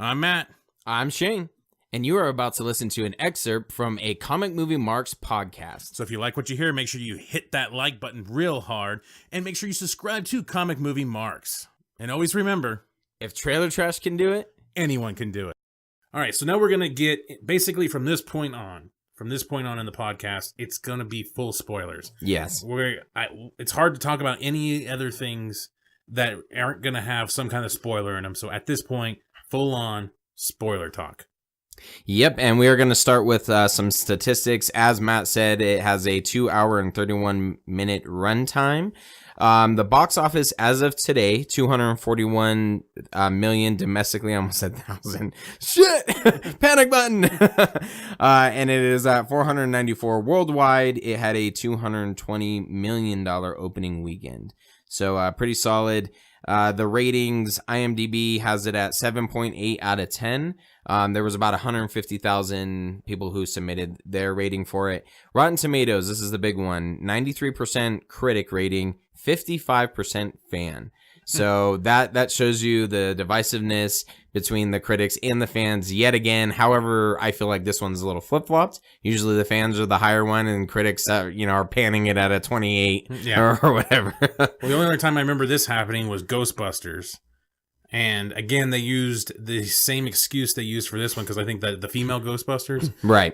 I'm Matt. I'm Shane, and you are about to listen to an excerpt from a Comic Movie Marks podcast. So if you like what you hear, make sure you hit that like button real hard, and make sure you subscribe to Comic Movie Marks. And always remember, if Trailer Trash can do it, anyone can do it. All right, so now we're going to get, basically from this point on in the podcast, it's going to be full spoilers. Yes. It's hard to talk about any other things that aren't going to have some kind of spoiler in them. So at this point, full on spoiler talk. Yep, and we are going to start with some statistics. As Matt said, it has a 2 hour and 31 minute runtime. The box office as of today, 241 million domestically, almost said 1,000. Shit! Panic button! And it is at 494 worldwide. It had a $220 million opening weekend. So pretty solid. The ratings, IMDb has it at 7.8 out of 10. There was about 150,000 people who submitted their rating for it. Rotten Tomatoes, this is the big one, 93% critic rating, 55% fan. So that shows you the divisiveness between the critics and the fans yet again. However, I feel like this one's a little flip-flopped. Usually the fans are the higher one and critics are panning it at a 28 or whatever. Well, the only other time I remember this happening was Ghostbusters. And again, they used the same excuse they used for this one, because I think that the female Ghostbusters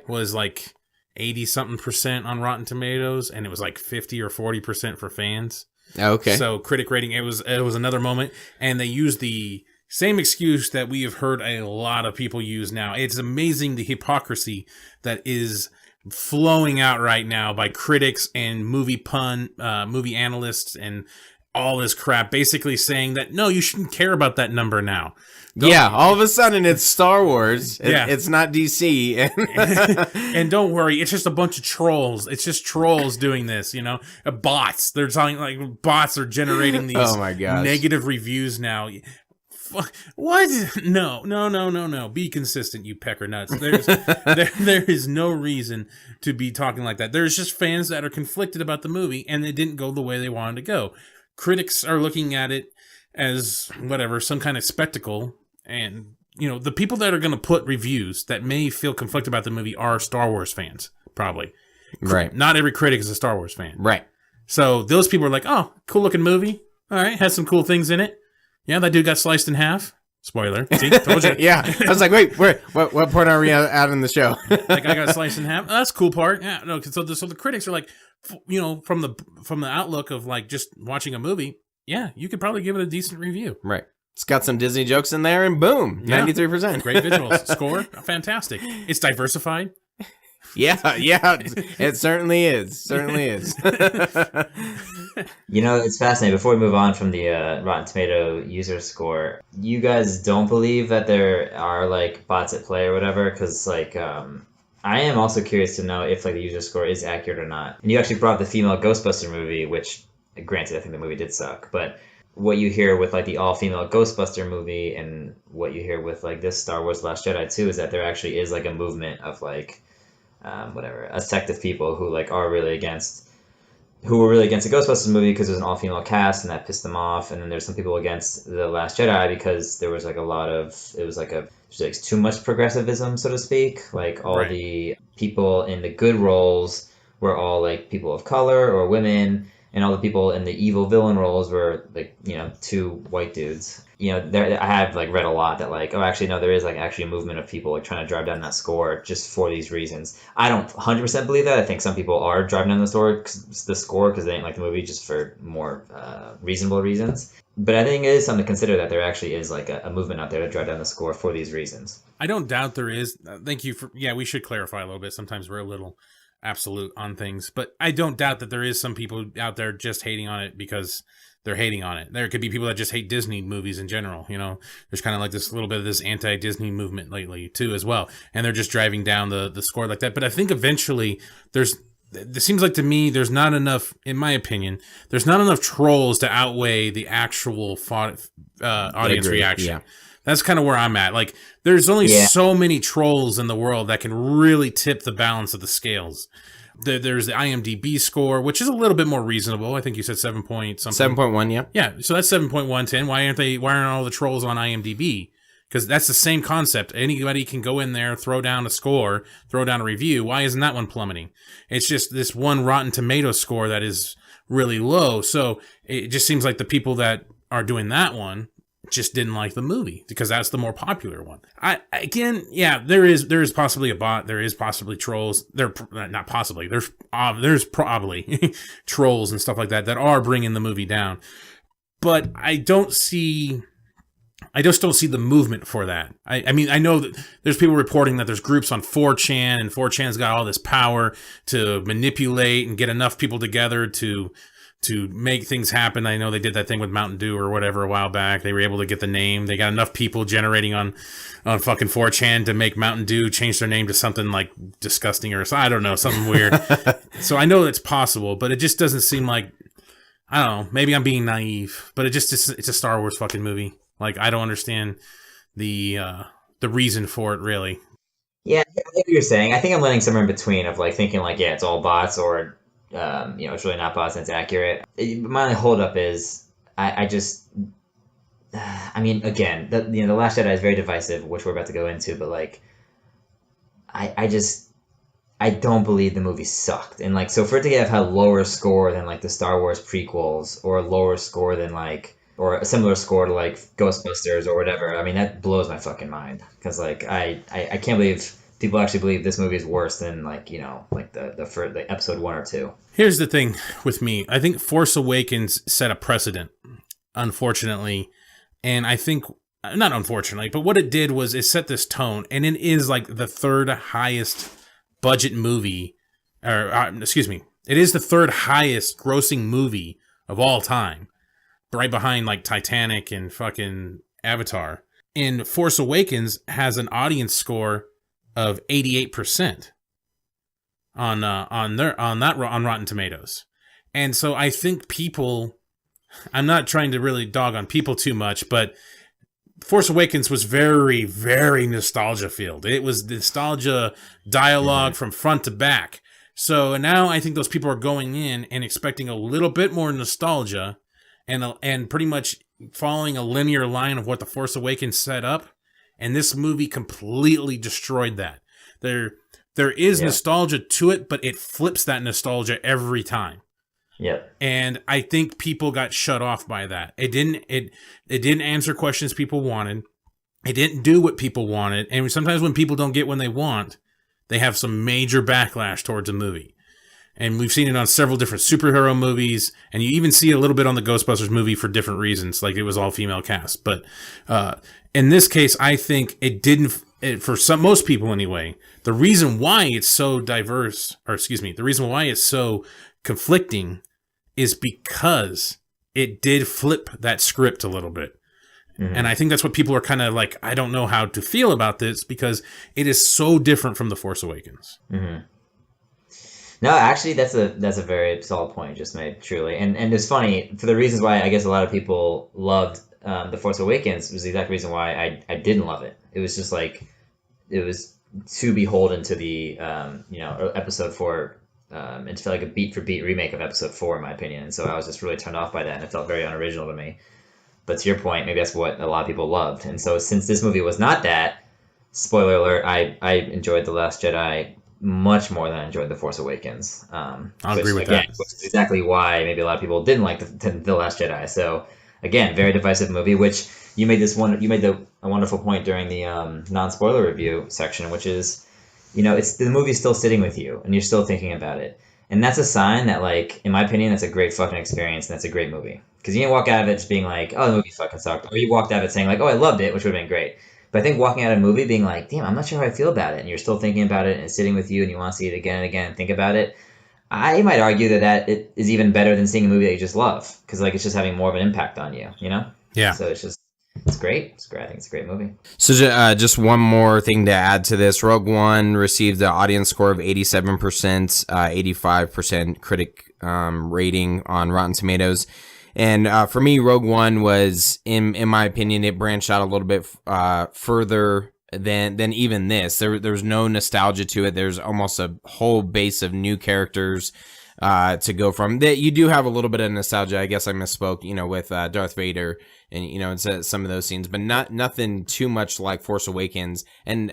was like 80-something% on Rotten Tomatoes, and it was like 50 or 40% for fans. Okay. So critic rating, it was another moment, and they used the same excuse that we have heard a lot of people use now. It's amazing the hypocrisy that is flowing out right now by critics and movie analysts and all this crap, basically saying that, no, you shouldn't care about that number now. All of a sudden it's Star Wars. It's not DC. And don't worry, it's just a bunch of trolls. It's just trolls doing this, Bots. They're telling, like, bots are generating these negative reviews now. What? No. Be consistent, you pecker nuts. There is no reason to be talking like that. There's just fans that are conflicted about the movie, and it didn't go the way they wanted to go. Critics are looking at it as whatever, some kind of spectacle. And, the people that are going to put reviews that may feel conflicted about the movie are Star Wars fans, probably. Right. Not every critic is a Star Wars fan. Right. So those people are like, oh, cool looking movie. All right. Has some cool things in it. Yeah, that dude got sliced in half. Spoiler. See, told you. Yeah. I was like, wait, what point are we at in the show? That guy got sliced in half. Oh, that's a cool part. Yeah. No. So the critics are like, from the outlook of like just watching a movie, yeah, you could probably give it a decent review. Right. It's got some Disney jokes in there, and boom, 93%. Great visuals. Score, fantastic. It's diversified. Yeah, it certainly is. It's fascinating. Before we move on from the Rotten Tomato user score, you guys don't believe that there are like bots at play or whatever? Because I am also curious to know if like the user score is accurate or not. And you actually brought up the female Ghostbuster movie, which, granted, I think the movie did suck, but what you hear with like the all-female Ghostbuster movie and what you hear with like this Star Wars Last Jedi too is that there actually is like a movement of like a sect of people who like are really against the Ghostbusters movie because there's an all-female cast and that pissed them off, and then there's some people against the Last Jedi because there was like there's too much progressivism, so to speak. Like all the people in the good roles were all like people of color or women, and all the people in the evil villain roles were like, two white dudes. I have like read a lot that like, oh, actually, no, there is like actually a movement of people like trying to drive down that score just for these reasons. I don't 100% believe that. I think some people are driving down the score because they didn't like the movie just for more reasonable reasons. But I think it is something to consider that there actually is like a movement out there to drive down the score for these reasons. I don't doubt there is. Thank you for, we should clarify a little bit. Sometimes we're a little absolute on things, but I don't doubt that there is some people out there just hating on it because they're hating on it. There could be people that just hate Disney movies in general. There's kind of like this little bit of this anti-Disney movement lately too as well, and they're just driving down the score like that. But I think eventually it seems like to me there's not enough, in my opinion, there's not enough trolls to outweigh the actual audience reaction. Yeah. That's kind of where I'm at. Like, there's only so many trolls in the world that can really tip the balance of the scales. There's the IMDb score, which is a little bit more reasonable. I think you said 7 point something. 7.1, yeah. Yeah, so that's 7.110. Why aren't all the trolls on IMDb? Because that's the same concept. Anybody can go in there, throw down a score, throw down a review. Why isn't that one plummeting? It's just this one Rotten Tomatoes score that is really low. So it just seems like the people that are doing that one just didn't like the movie because that's the more popular one. There is possibly a bot. There is possibly trolls. Not possibly. There's probably trolls and stuff like that are bringing the movie down. But I just don't see the movement for that. I mean, I know that there's people reporting that there's groups on 4chan, and 4chan's got all this power to manipulate and get enough people together to make things happen. I know they did that thing with Mountain Dew or whatever a while back. They were able to get the name. They got enough people generating on fucking 4chan to make Mountain Dew change their name to something like disgusting or I don't know, something weird. So I know it's possible, but it just doesn't seem like, I don't know, maybe I'm being naive, but it's a Star Wars fucking movie. Like, I don't understand the reason for it, really. Yeah, I get what you're saying. I think I'm landing somewhere in between of like thinking like, yeah, it's all bots, or it's really not bots and it's accurate. My only holdup is I mean, again, the Last Jedi is very divisive, which we're about to go into, but like, I don't believe the movie sucked, and like, so for it to have a lower score than like the Star Wars prequels, or a lower score than like, or a similar score to like Ghostbusters or whatever, I mean, that blows my fucking mind. Because like, I can't believe people actually believe this movie is worse than like, like the episode 1 or 2. Here's the thing with me. I think Force Awakens set a precedent, unfortunately. And I think, not unfortunately, but what it did was it set this tone. And it is like the third highest budget movie, it is the third highest grossing movie of all time. Right behind like Titanic and fucking Avatar. And Force Awakens has an audience score of 88% on Rotten Tomatoes. And so I think people, I'm not trying to really dog on people too much, but Force Awakens was very, very nostalgia filled. It was nostalgia dialogue from front to back. So now I think those people are going in and expecting a little bit more nostalgia, and pretty much following a linear line of what The Force Awakens set up, and this movie completely destroyed that. There is nostalgia to it, but it flips that nostalgia every time. Yep. And I think people got shut off by that. It didn't answer questions people wanted. It didn't do what people wanted. And sometimes when people don't get what they want, they have some major backlash towards a movie. And we've seen it on several different superhero movies, and you even see it a little bit on the Ghostbusters movie for different reasons, like it was all female cast. But in this case, I think it didn't, for most people anyway, the reason why it's so the reason why it's so conflicting is because it did flip that script a little bit. Mm-hmm. And I think that's what people are kind of like, I don't know how to feel about this, because it is so different from The Force Awakens. Mm-hmm. No, actually, that's a very solid point you just made, truly. And it's funny, for the reasons why I guess a lot of people loved The Force Awakens was the exact reason why I didn't love it. It was just like, it was too beholden to the, episode 4. It felt like a beat-for-beat remake of episode 4, in my opinion. And so I was just really turned off by that, and it felt very unoriginal to me. But to your point, maybe that's what a lot of people loved. And so since this movie was not that, spoiler alert, I enjoyed The Last Jedi much more than I enjoyed The Force Awakens. I'll agree with that. Which is exactly why maybe a lot of people didn't like the Last Jedi. So again, very divisive movie. Which you made a wonderful point during the non-spoiler review section, which is, it's the movie's still sitting with you and you're still thinking about it, and that's a sign that, like, in my opinion, that's a great fucking experience and that's a great movie. Because you didn't walk out of it just being like, oh, the movie fucking sucked, or you walked out of it saying like, oh, I loved it, which would have been great. But I think walking out of a movie being like, damn, I'm not sure how I feel about it, and you're still thinking about it, and it's sitting with you, and you want to see it again and again and think about it, I might argue that it is even better than seeing a movie that you just love, because like, it's just having more of an impact on you, Yeah. So it's great. It's great. I think it's a great movie. So just one more thing to add to this. Rogue One received an audience score of 87%, 85% critic rating on Rotten Tomatoes. And for me, Rogue One was, in my opinion, it branched out a little bit further than even this. There's no nostalgia to it. There's almost a whole base of new characters. to go from that. You do have a little bit of nostalgia. I guess I misspoke, with Darth Vader and, and some of those scenes, but nothing too much like Force Awakens. And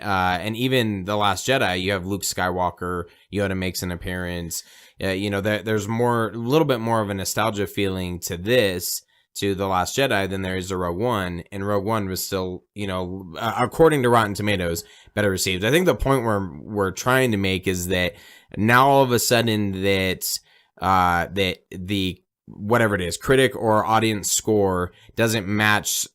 even The Last Jedi, you have Luke Skywalker, Yoda makes an appearance. There's a little bit more of a nostalgia feeling to The Last Jedi than there is to Rogue One, and Rogue One was still, according to Rotten Tomatoes, better received. I think the point we're trying to make is that now all of a sudden that the whatever it is, critic or audience score doesn't match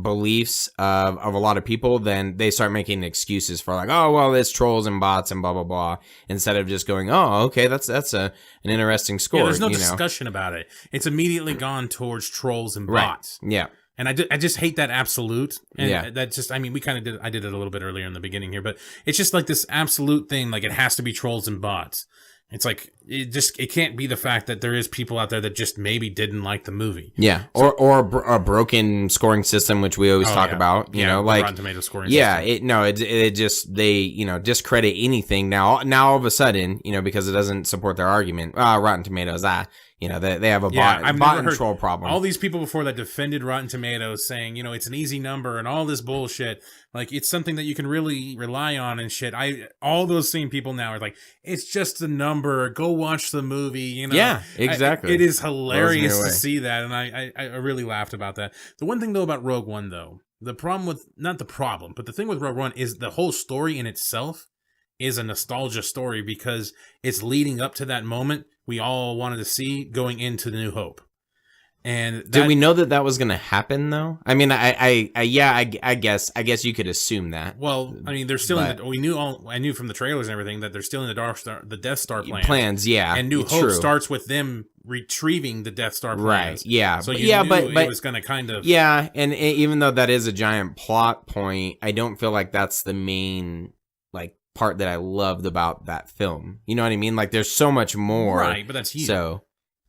beliefs of a lot of people, then they start making excuses for like, oh well, it's trolls and bots and blah blah blah, instead of just going, oh okay, that's an interesting score. Yeah, there's no discussion about it. It's immediately gone towards trolls and bots. Right. Yeah. And I just hate that absolute. And yeah. That just, I mean, I did it a little bit earlier in the beginning here, but it's just like this absolute thing. Like it has to be trolls and bots. It's like, it can't be the fact that there is people out there that just maybe didn't like the movie. Yeah. Or a broken scoring system, which we always talk about, you know, like Rotten Tomato scoring system. It just, they, discredit anything now all of a sudden, because it doesn't support their argument. Rotten Tomatoes, they have a bot and troll problem. All these people before that defended Rotten Tomatoes saying, it's an easy number and all this bullshit. Like, it's something that you can really rely on and shit. All those same people now are like, it's just a number. Go watch the movie. Yeah, exactly. It is hilarious to see that. And I really laughed about that. The one thing though about Rogue One though, the thing with Rogue One is the whole story in itself is a nostalgia story because it's leading up to that moment we all wanted to see going into the New Hope. And did we know that was going to happen though? I mean, I guess you could assume that. Well, I mean, they're still I knew from the trailers and everything that they're still in the Death Star plans. Yeah. And New Hope starts with them retrieving the Death Star plans. Right. Yeah. So but it was going to kind of. Yeah. And even though that is a giant plot point, I don't feel like that's the main, part that I loved about that film. You know what I mean? Like there's so much more. Right, but that's you. So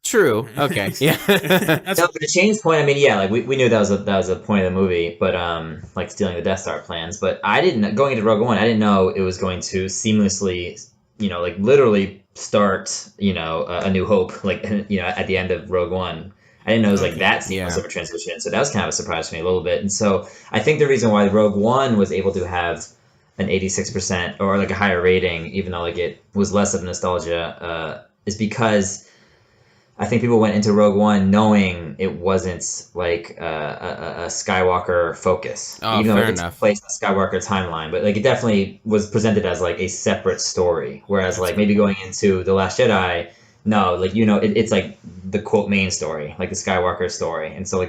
true. Okay. Yeah. No, but to Shane's point, I mean, yeah, we knew that was a point of the movie, but like stealing the Death Star plans. But going into Rogue One, I didn't know it was going to seamlessly, literally start, a New Hope, at the end of Rogue One. I didn't know it was like that seamless of a transition. So that was kind of a surprise to me a little bit. And so I think the reason why Rogue One was able to have an 86% or a higher rating, even though it was less of nostalgia, is because I think people went into Rogue One knowing it wasn't a Skywalker focus, even though it takes place in the Skywalker timeline. But it definitely was presented as a separate story, whereas maybe going into The Last Jedi, no, it's the quote main story, the Skywalker story, and so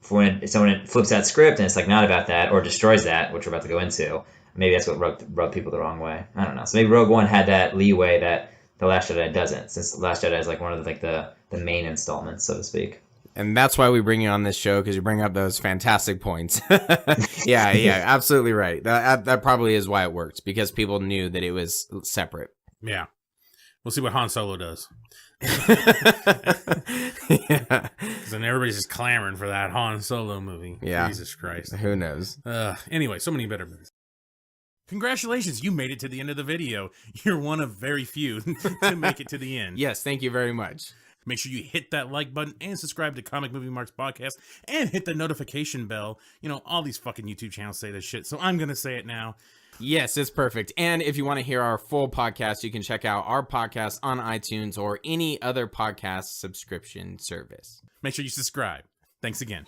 when someone flips that script and it's not about that or destroys that, which we're about to go into, maybe that's what rubbed people the wrong way. I don't know. So maybe Rogue One had that leeway that The Last Jedi doesn't, since The Last Jedi is one of the main installments, so to speak. And that's why we bring you on this show, because you bring up those fantastic points. yeah, absolutely right. That probably is why it worked, because people knew that it was separate. Yeah. We'll see what Han Solo does. Yeah. Then everybody's just clamoring for that Han Solo movie. Yeah. Jesus Christ. Who knows? Anyway, so many better movies. Congratulations, you made it to the end of the video. You're one of very few to make it to the end. Yes, thank you very much. Make sure you hit that like button and subscribe to Comic Movie Marks Podcast and hit the notification bell. All these fucking YouTube channels say this shit, so I'm going to say it now. Yes, it's perfect. And if you want to hear our full podcast, you can check out our podcast on iTunes or any other podcast subscription service. Make sure you subscribe. Thanks again.